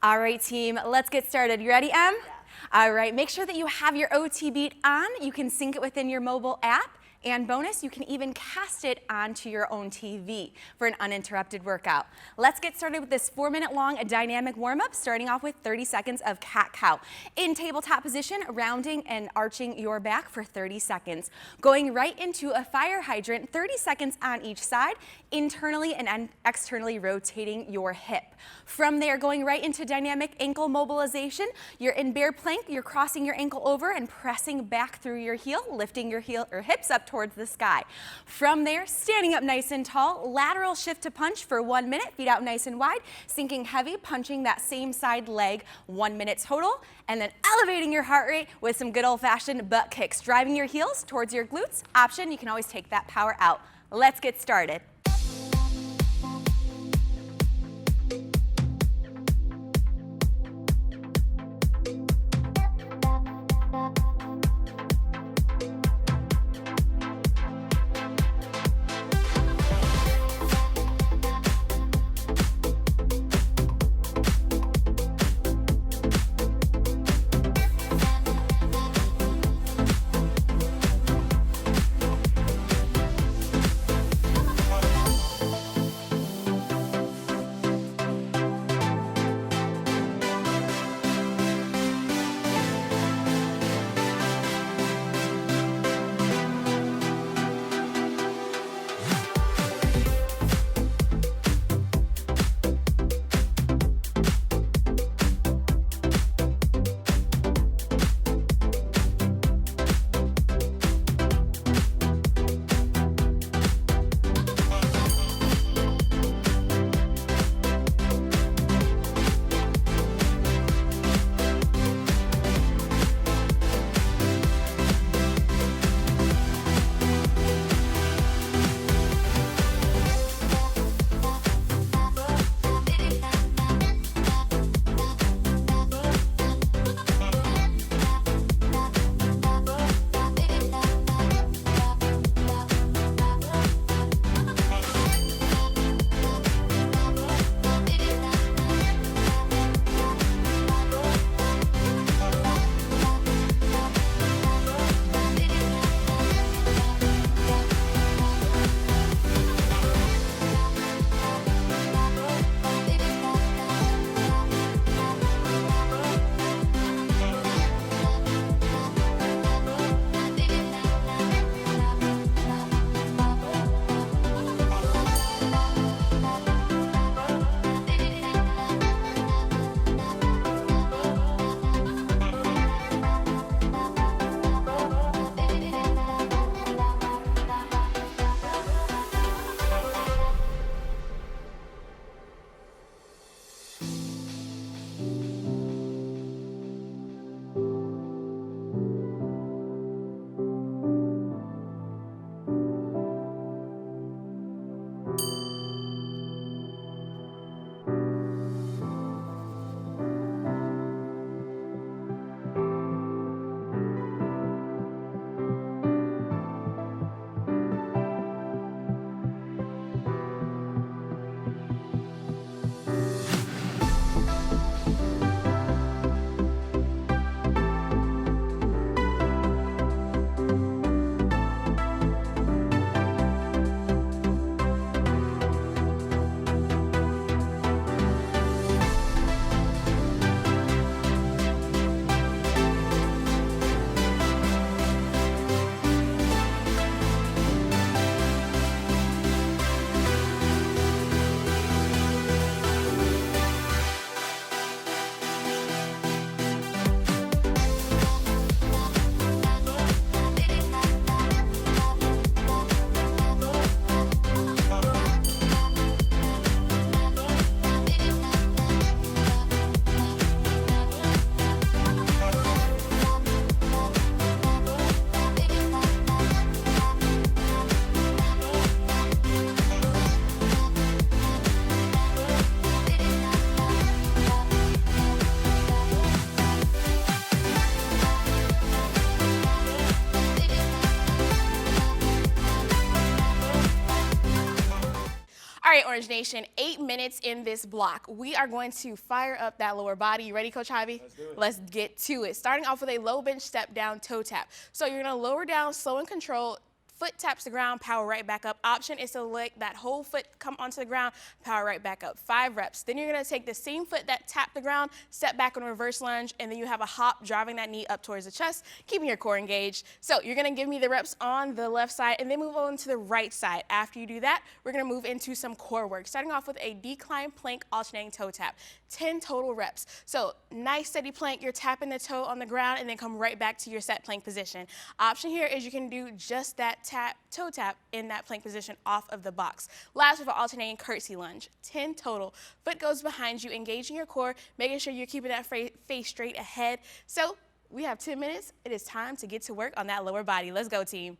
All right, team, let's get started. You ready, Em? Yeah. All right, make sure that you have your OT beat on. You can sync it within your mobile app. And bonus, you can even cast it onto your own TV for an uninterrupted workout. Let's get started with this 4-minute long dynamic warm-up, starting off with 30 seconds of cat-cow. In tabletop position, rounding and arching your back for 30 seconds. Going right into a fire hydrant, 30 seconds on each side, internally and externally rotating your hip. From there, going right into dynamic ankle mobilization. You're in bear plank, you're crossing your ankle over and pressing back through your heel, lifting your heel or hips up towards the sky. From there, standing up nice and tall, lateral shift to punch for 1 minute, feet out nice and wide, sinking heavy, punching that same side leg, 1 minute total, and then elevating your heart rate with some good old-fashioned butt kicks, driving your heels towards your glutes. Option, you can always take that power out. Let's get started. Orange Nation, 8 minutes in this block. We are going to fire up that lower body. You ready, Coach Javi? Let's do it. Let's get to it. Starting off with a low bench step down toe tap. So you're gonna lower down, slow and control. Foot taps the ground, power right back up. Option is to let that whole foot come onto the ground, power right back up. 5 reps. Then you're gonna take the same foot that tapped the ground, step back on a reverse lunge, and then you have a hop, driving that knee up towards the chest, keeping your core engaged. So you're gonna give me the reps on the left side and then move on to the right side. After you do that, we're gonna move into some core work, starting off with a decline plank alternating toe tap. 10 total reps. So nice steady plank, you're tapping the toe on the ground and then come right back to your set plank position. Option here is you can do just that toe tap in that plank position off of the box. Last with an alternating curtsy lunge. 10 total. Foot goes behind you, engaging your core, making sure you're keeping that face straight ahead. So we have 10 minutes. It is time to get to work on that lower body. Let's go, team.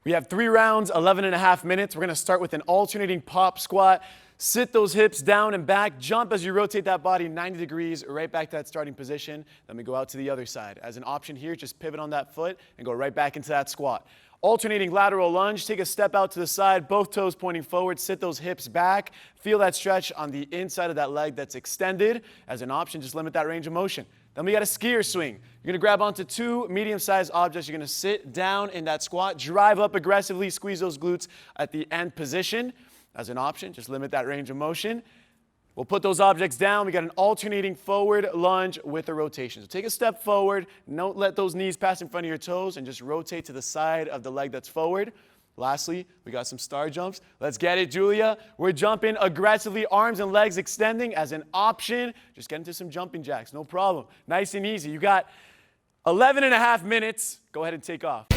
We have 3 rounds, 11.5 minutes. We're gonna start with an alternating pop squat. Sit those hips down and back. Jump as you rotate that body 90 degrees, right back to that starting position. Then we go out to the other side. As an option here, just pivot on that foot and go right back into that squat. Alternating lateral lunge, take a step out to the side, both toes pointing forward, sit those hips back. Feel that stretch on the inside of that leg that's extended. As an option, just limit that range of motion. Then we got a skier swing. You're gonna grab onto 2 medium-sized objects. You're gonna sit down in that squat, drive up aggressively, squeeze those glutes at the end position. As an option, just limit that range of motion. We'll put those objects down. We got an alternating forward lunge with a rotation. So take a step forward, don't let those knees pass in front of your toes, and just rotate to the side of the leg that's forward. Lastly, we got some star jumps. Let's get it, Julia. We're jumping aggressively, arms and legs extending. As an option, just get into some jumping jacks, no problem. Nice and easy. You got 11.5 minutes. Go ahead and take off.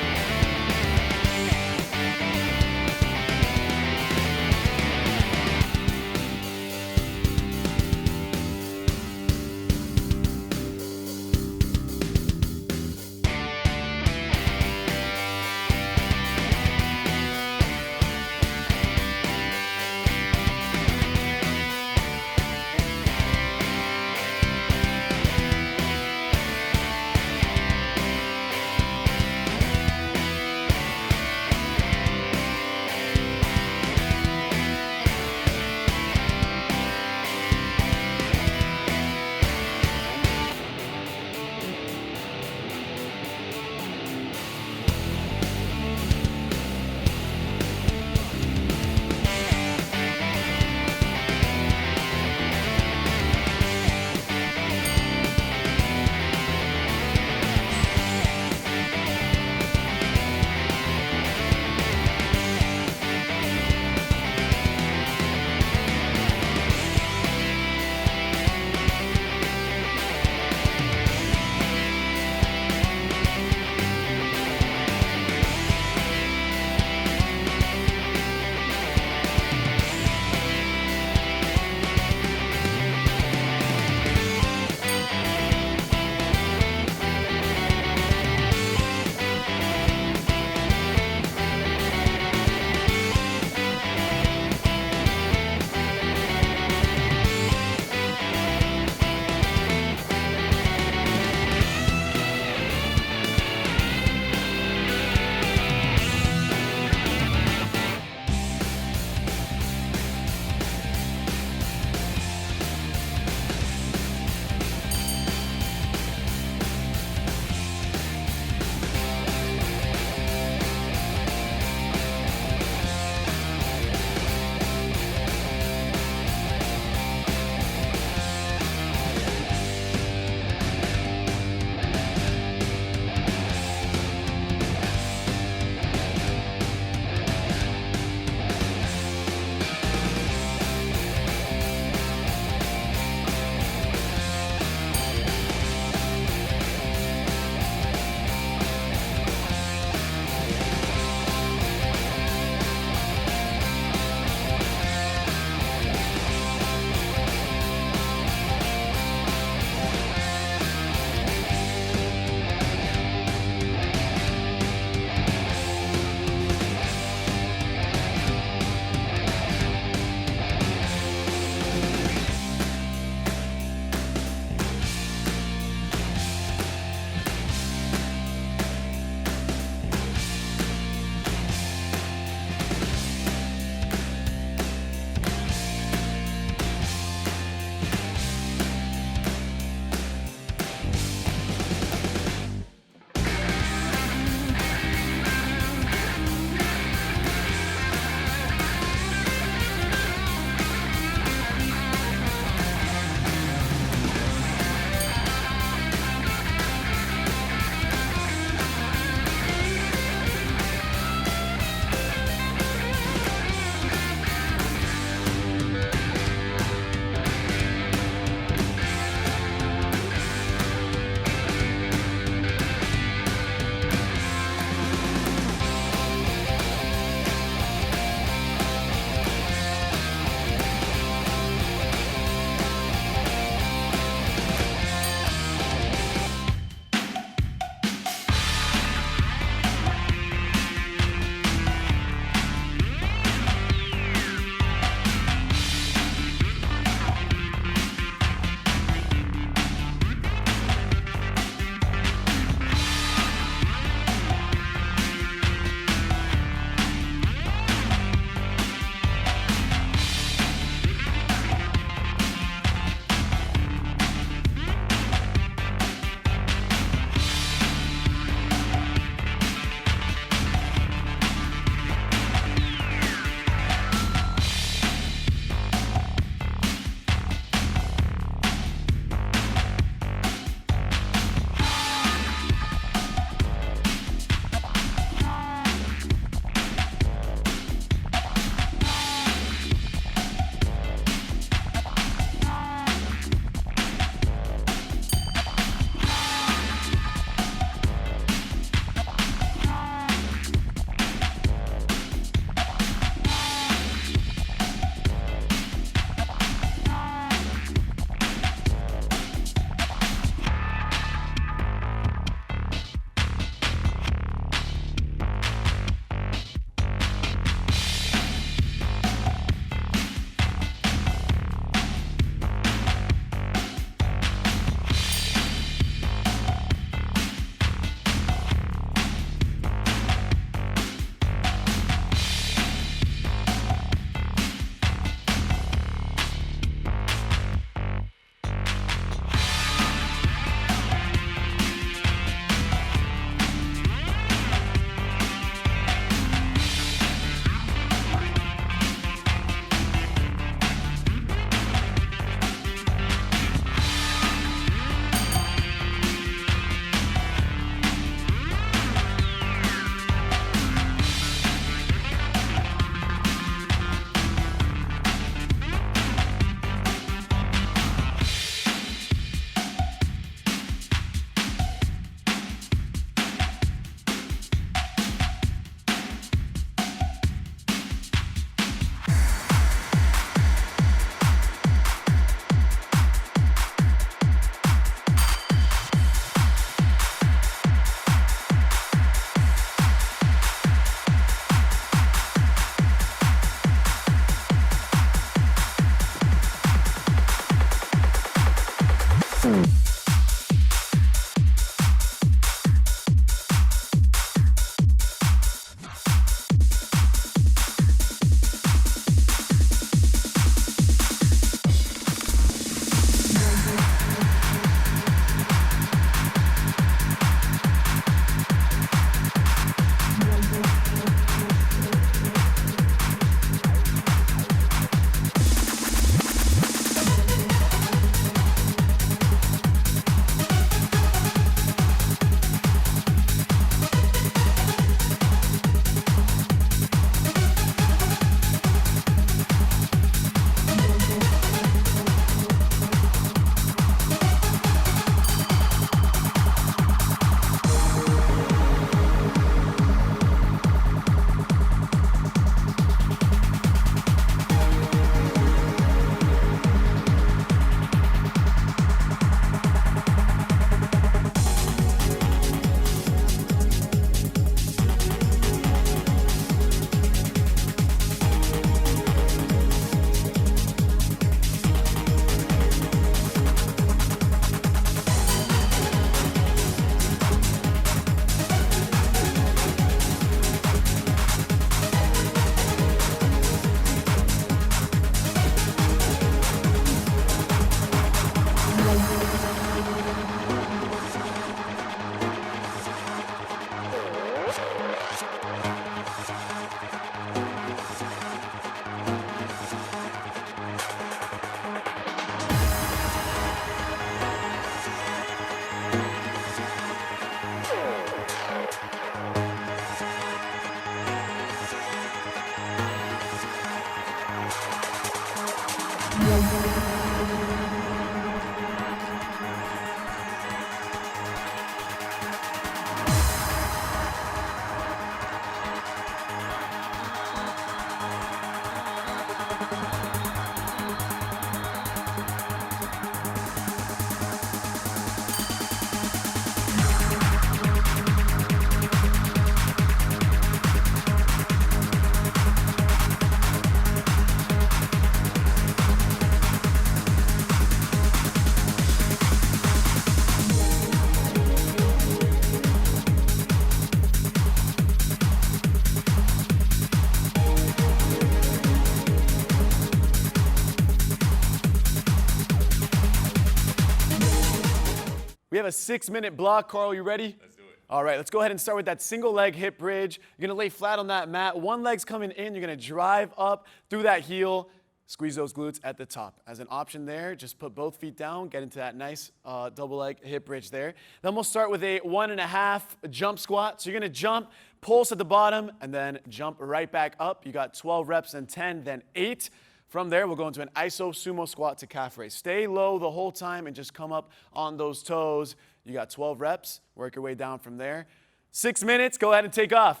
We have a 6-minute block. Carl, you ready? Let's do it. All right, let's go ahead and start with that single leg hip bridge. You're gonna lay flat on that mat. One leg's coming in. You're gonna drive up through that heel. Squeeze those glutes at the top. As an option there, just put both feet down, get into that nice double leg hip bridge there. Then we'll start with a 1.5 jump squat. So you're gonna jump, pulse at the bottom, and then jump right back up. You got 12 reps and 10, then 8. From there, we'll go into an iso sumo squat to calf raise. Stay low the whole time and just come up on those toes. You got 12 reps. Work your way down from there. 6 minutes. Go ahead and take off.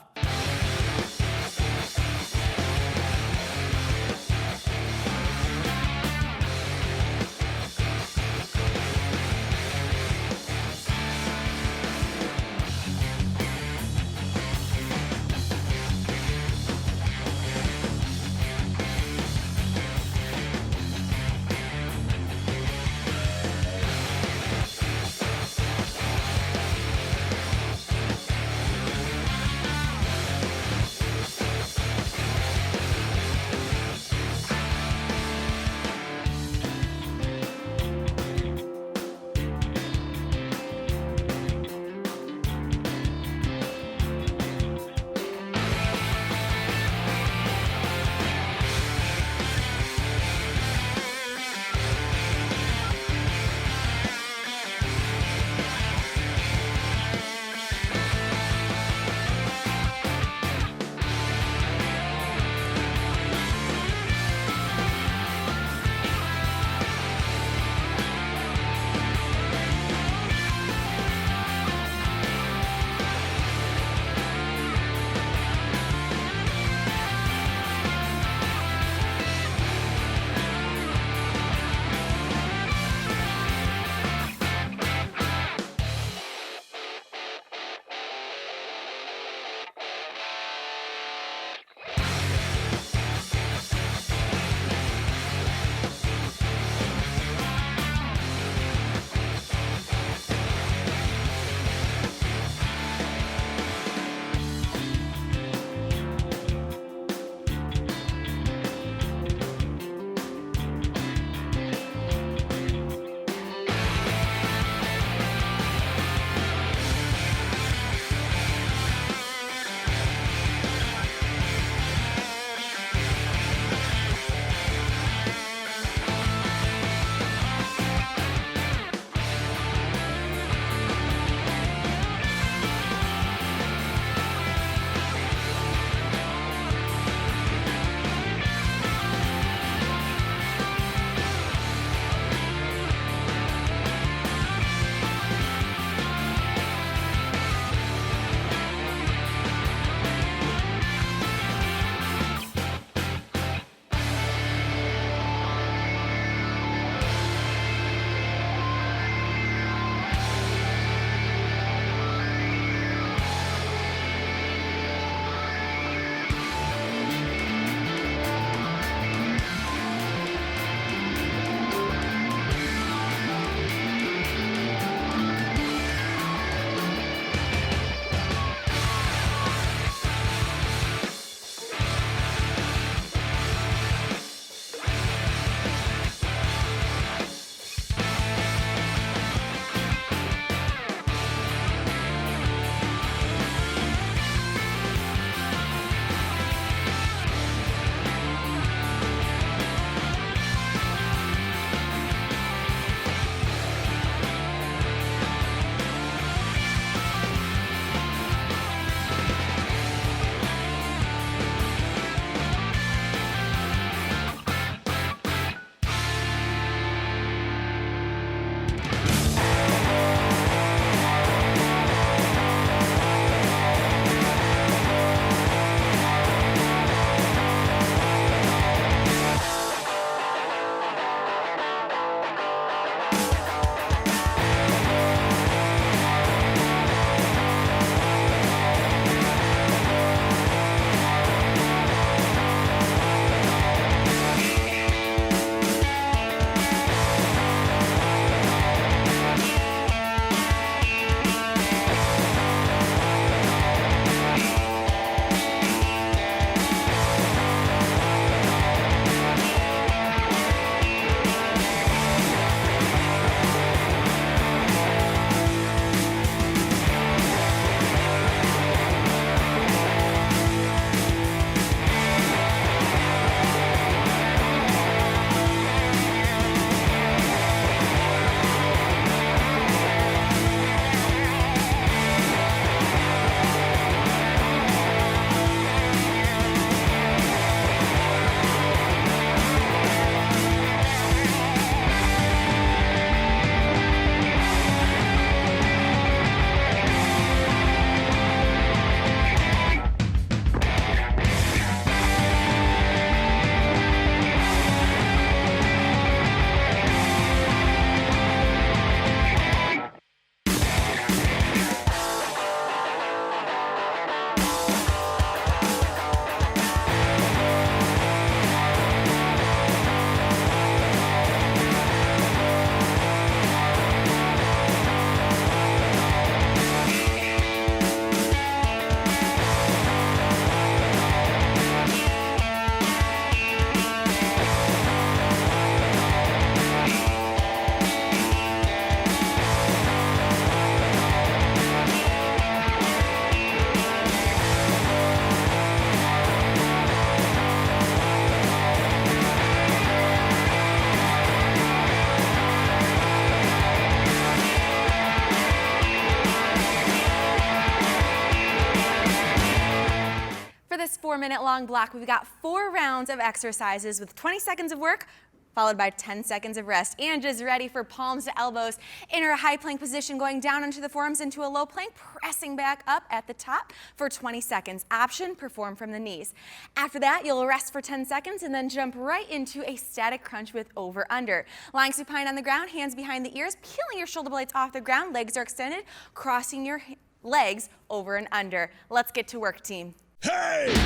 4-minute long block, we've got 4 rounds of exercises with 20 seconds of work, followed by 10 seconds of rest. And just ready for palms to elbows in our high plank position, going down onto the forearms into a low plank, pressing back up at the top for 20 seconds. Option, perform from the knees. After that, you'll rest for 10 seconds and then jump right into a static crunch with over-under. Lying supine on the ground, hands behind the ears, peeling your shoulder blades off the ground, legs are extended, crossing your legs over and under. Let's get to work, team. Hey!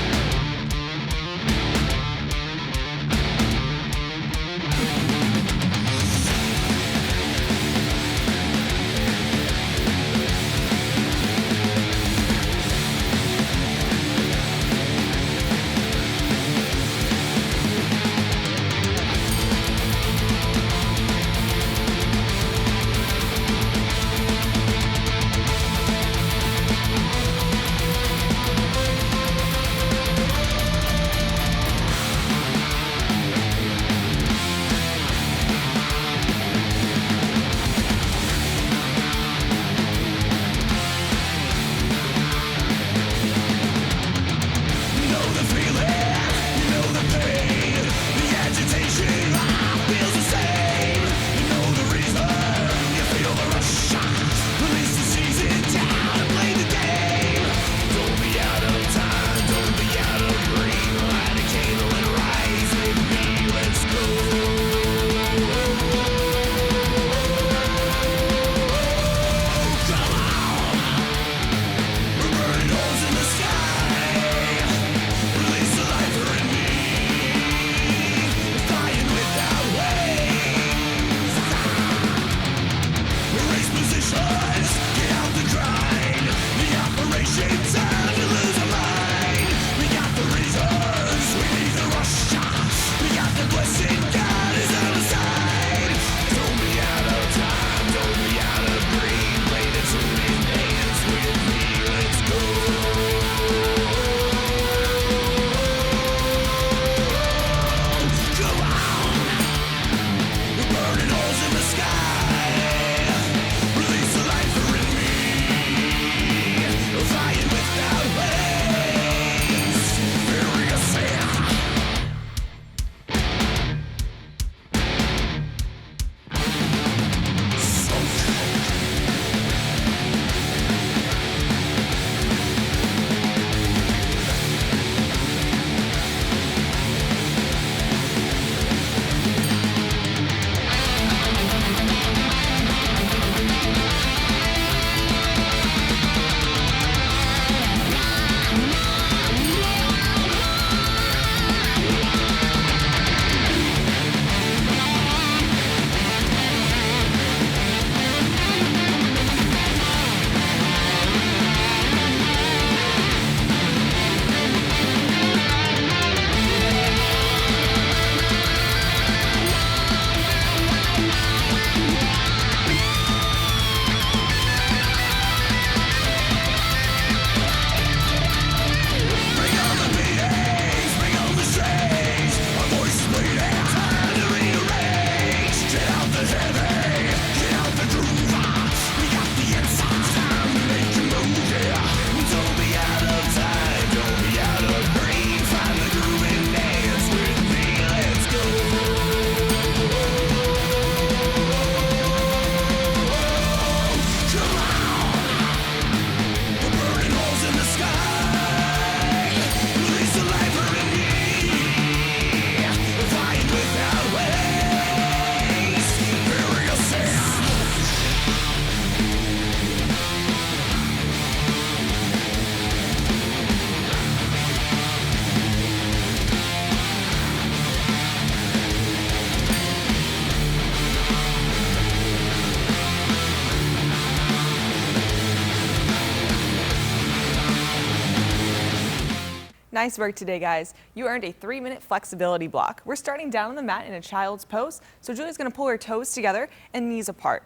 Nice work today, guys. You earned a 3-minute flexibility block. We're starting down on the mat in a child's pose. So Julie's going to pull her toes together and knees apart.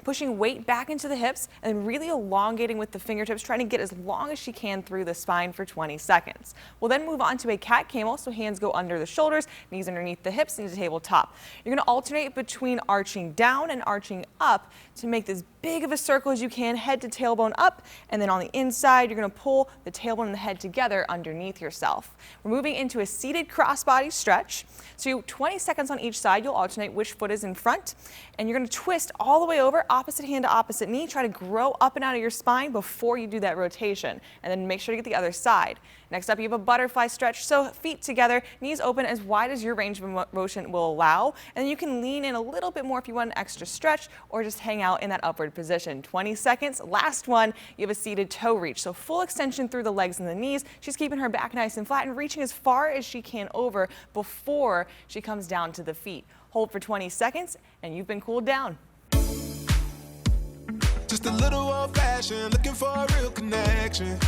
pushing weight back into the hips and then really elongating with the fingertips, trying to get as long as she can through the spine for 20 seconds. We'll then move on to a cat camel, so hands go under the shoulders, knees underneath the hips, and the tabletop. You're going to alternate between arching down and arching up to make this big of a circle as you can, head to tailbone up, and then on the inside, you're going to pull the tailbone and the head together underneath yourself. We're moving into a seated crossbody stretch. So 20 seconds on each side, you'll alternate which foot is in front, and you're going to twist all the way over, opposite hand to opposite knee. Try to grow up and out of your spine before you do that rotation, and then make sure to get the other side. Next up, you have a butterfly stretch, so feet together, knees open as wide as your range of motion will allow, and then you can lean in a little bit more if you want an extra stretch, or just hang out in that upward position. 20 seconds. Last one, you have a seated toe reach, so full extension through the legs and the knees. She's keeping her back nice and flat and reaching as far as she can over before she comes down to the feet. Hold for 20 seconds, and you've been cooled down. Just a little old-fashioned, looking for a real connection.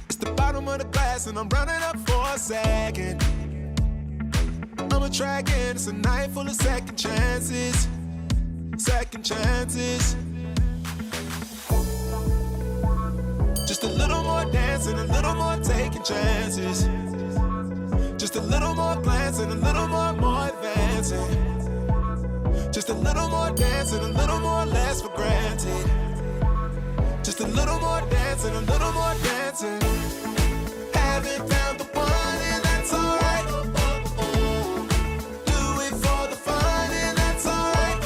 It's the bottom of the glass and I'm running up for a second. I'm attracting, it's a night full of second chances. Second chances. Just a little more dancing, a little more taking chances. Just a little more glancing, a little more advancing. Just a little more dancing, a little more less for granted. Just a little more dancing, a little more dancing. Haven't found the one and that's alright. Do it for the fun and that's alright.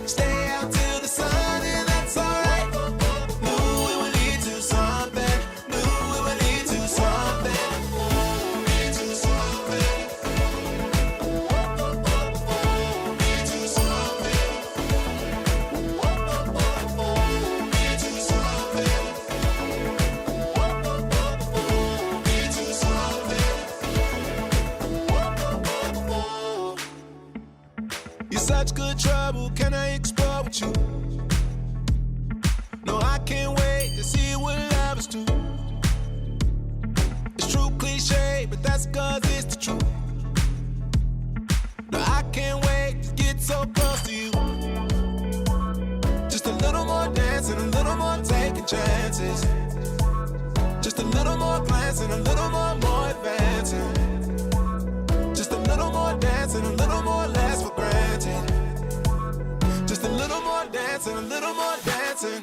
Stay out till the sun and that's alright. Knew we would lead to something. Knew we would lead to something. Lead to something. Lead to something. Lead to something. Lead to something. You're such good trouble, can I explore with you? No, I can't wait to see what love is to. It's true cliche, but that's 'cause it's the truth. No, I can't wait to get so close to you. Just a little more dancing, a little more taking chances. Just a little more glancing, a little more advancing. Just a little more dancing, a little more less for granted. Just a little more dancing, a little more dancing.